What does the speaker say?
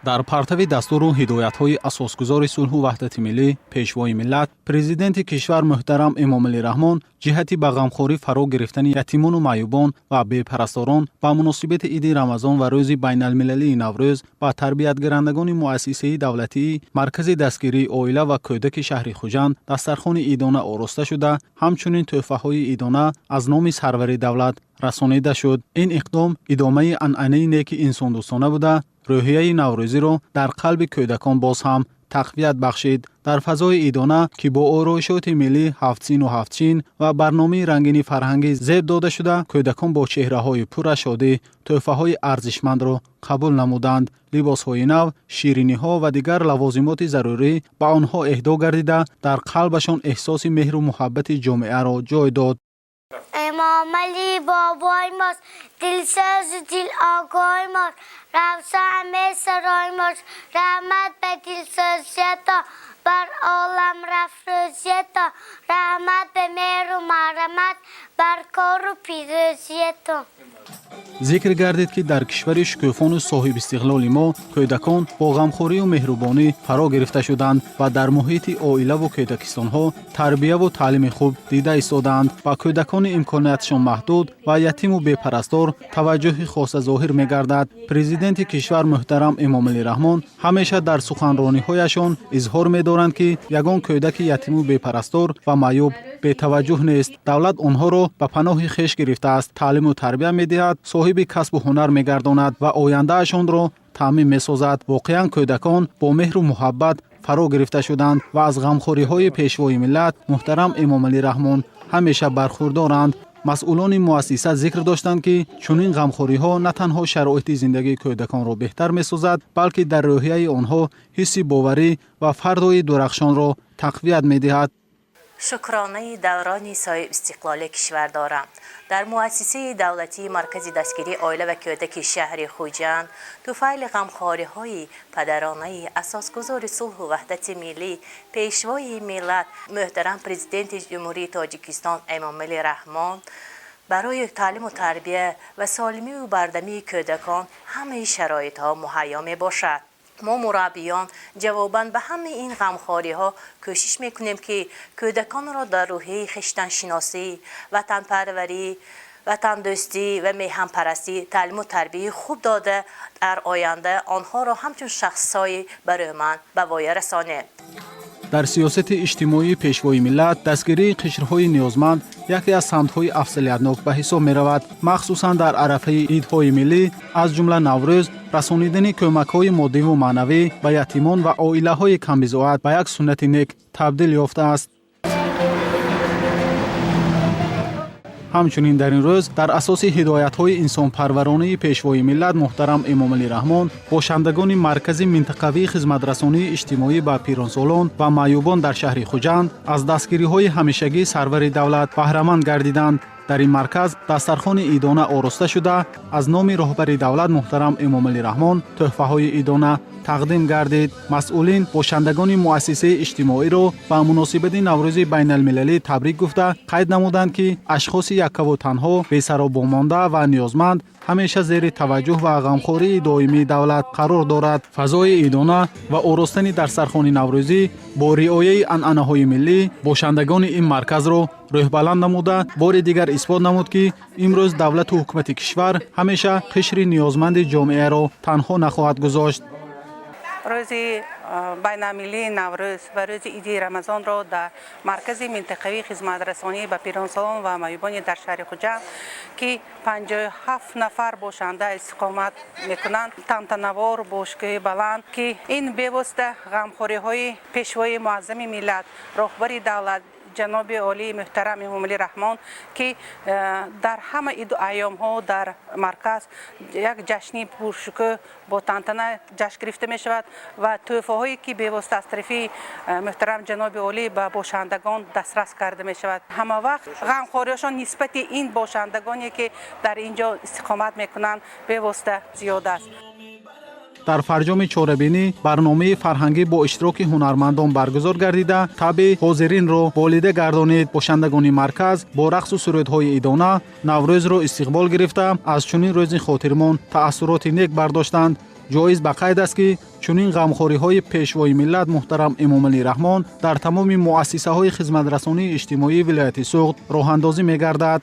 дар партави дастуру ҳидоятҳои асосгузори сулҳу ваҳдати миллӣ пешвои миллат президенти кишвар муҳтарам эмомалӣ раҳмон ҷиҳати ба ғамхорӣ фаро гирифтани ятимону маъюбон ва бепарасторон ба муносибати иди рамазон ва рӯзи байналмилалии наврӯз ба тарбиятгирандагони муассисаи давлатии маркази дастгирии оила ва кӯдаки шаҳри хуҷанд дастархони идона ороста шуда, ҳамчунин тӯҳфаҳои идона аз номи сарвари давлат расонида шуд. Ин иқдом идомаи анъанаи неки инсондӯстона буда, рӯҳияи наврӯзиро дар қалби кӯдакон боз ҳам тақвият бахшид. дар фазои идона ки бо ороишоти миллӣ ҳафтсину ҳафтчин ва барномаи рангини фарҳангӣ зеб дода шуда, кӯдакон бо чеҳраҳои пур аз шодӣ тӯҳфаҳои арзишмандро қабул намуданд. либосҳои нав, шириниҳо ва дигар лавозимоти зарурӣ ба онҳо эҳдо гардида, дар қалбашон эҳсоси меҳру муҳаббати ҷомеаро ҷой дод. امامعلی بابای ماست، دلساز و دل آگاه ماست، روزا همه سرای ماست، رحمت به دلسازیتا بر عالم رفروزیتا، رحمت به مهر و مرحمت بر کار و پیروزیتا. зикр гардид ки дар кишвари шукӯфону соҳибистиқлоли мо кӯдакон бо ғамхорию меҳрубонӣ фаро гирифта шуданд ва дар муҳити оилаву кӯдакистонҳо тарбияву таълими хуб дида истоданд. ба кӯдакони имкониятшон маҳдуд ва ятиму бепарастор таваҷҷӯҳи хоса зоҳир мегардад. президенти кишвар муҳтарам эмомалӣ раҳмон ҳамеша дар суханрониҳояшон изҳор медоранд ки ягон кӯдаки ятиму бепарастор ва маъюб бетаваҷҷӯҳ нест. давлат онҳоро ба паноҳи хеш гирифтааст, таълиму тарбия медиҳад, соҳиби касбу ҳунар мегардонад ва ояндаашонро таъмин месозад. воқеан кӯдакон бо меҳру муҳаббат фаро гирифта шуданд ва аз ғамхориҳои пешвои миллат муҳтарам эмомалӣ раҳмон ҳамеша бархурдоранд. масъулони муассиса зикр доштанд ки чунин ғамхориҳо на танҳо шароити зиндагии кӯдаконро беҳтар месозад, балки дар рӯҳияи онҳо ҳисси боварӣ ва фардои дурахшонро тақвият медиҳад. شکرانه دوران صاحب استقلال کشور دارم. در مؤسسه دولتی مرکز دستگیری آیله و کودک شهر خوجند توفیل غمخواری های پدرانه اساسگذار صلح و وحدت ملی پیشوای ملت محترم پرزیدنت جمهوری تاجیکستان امامعلی رحمان برای تعلیم و تربیه و سالمی و بردمی کودکان همه شرایط ها مهیا می باشد. ما مربیان جواباً به همه این غمخواری ها کوشش میکنیم که کودکان را در روحیه خویشتن شناسی، وطن پروری، وطن دوستی و میهن پرستی تعلیم و تربیه خوب داده در آینده آنها را همچون شخصای برومند به وای رسانیم. дар сиёсати иҷтимоии пешвои миллат дастгирии қишрҳои ниёзманд яке аз самтҳои афзалиятнок ба ҳисоб меравад. махсусан дар арафаи идҳои миллӣ аз ҷумла наврӯз расонидани кӯмакҳои моддиву маънавӣ ба ятимон ва оилаҳои камбизоат ба як суннати нек табдил ёфтааст. ҳамчунин дар ин рӯз дар асоси ҳидоятҳои инсонпарваронаи пешвои миллат муҳтарам эмомалӣ раҳмон бошандагони маркази минтақавии хизматрасонии иҷтимоӣ ба пиронсолон ва маъюбон дар шаҳри хуҷанд аз дастгириҳои ҳамешагии сарвари давлат баҳраманд гардиданд. дар ин марказ дастархони идона ороста шуда аз номи роҳбари давлат муҳтарам эмомалӣ раҳмон тӯҳфаҳои идона тақдим гардид. масъулин бошандагони муассисаи иҷтимоиро ба муносибати наврӯзи байналмилалӣ табрик гуфта қайд намуданд ки ашхоси яккаву танҳо, бесаробомонда ва ниёзманд ҳамеша зери таваҷҷӯҳ ва ғамхории доимии давлат қарор дорад. фазои идона ва оростани дастархони наврӯзӣ бо риояи анъанаҳои миллӣ бошандагони ин марказро рӯҳбаланд намуда бори дигар исбот намуд ки имрӯз давлату ҳукумати кишвар ҳамеша қишри ниёзманди ҷомеаро танҳо нахоҳад гузошт. روزی بین‌المللی نوروز و روز عید رمضان را در مرکز منطقوی خدمات رسانی به پیرانسالان و معیوبان در شهر خوجند که 57 نفر باشنده استقامت میکنند، تنتنوار باشگاه بلند که این بواسطه غمخواری های پیشوای معظم ملت رهبر دولت جناب عالی محترم امامعلی رحمان که در همه ایام ها در مرکز یک جشنی پرشکوه با تنتنه جشن گرفته می شود و تحفه هایی که به واسطه از طرف محترم جناب عالی به باشندگان دسترس کرده می شود. همه وقت غمخواریشان نسبت این باشندگانی که در اینجا استقامت میکنند به واسطه زیاد است. дар фарҷоми чорабинӣ барномаи фарҳангӣ бо иштироки ҳунармандон баргузор гардида таби ҳозиринро волида гардонид. бошандагони марказ бо рақсу сурудҳои идона наврӯзро истиқбол гирифта аз чунин рӯзи хотирмон таассуроти нек бардоштанд. ҷоиз ба қайд аст ки чунин ғамхориҳои пешвои миллат муҳтарам Эмомалӣ Раҳмон дар тамоми муассисаҳои хизматрасонии иҷтимоии вилояти Суғд роҳандозӣ мегардад.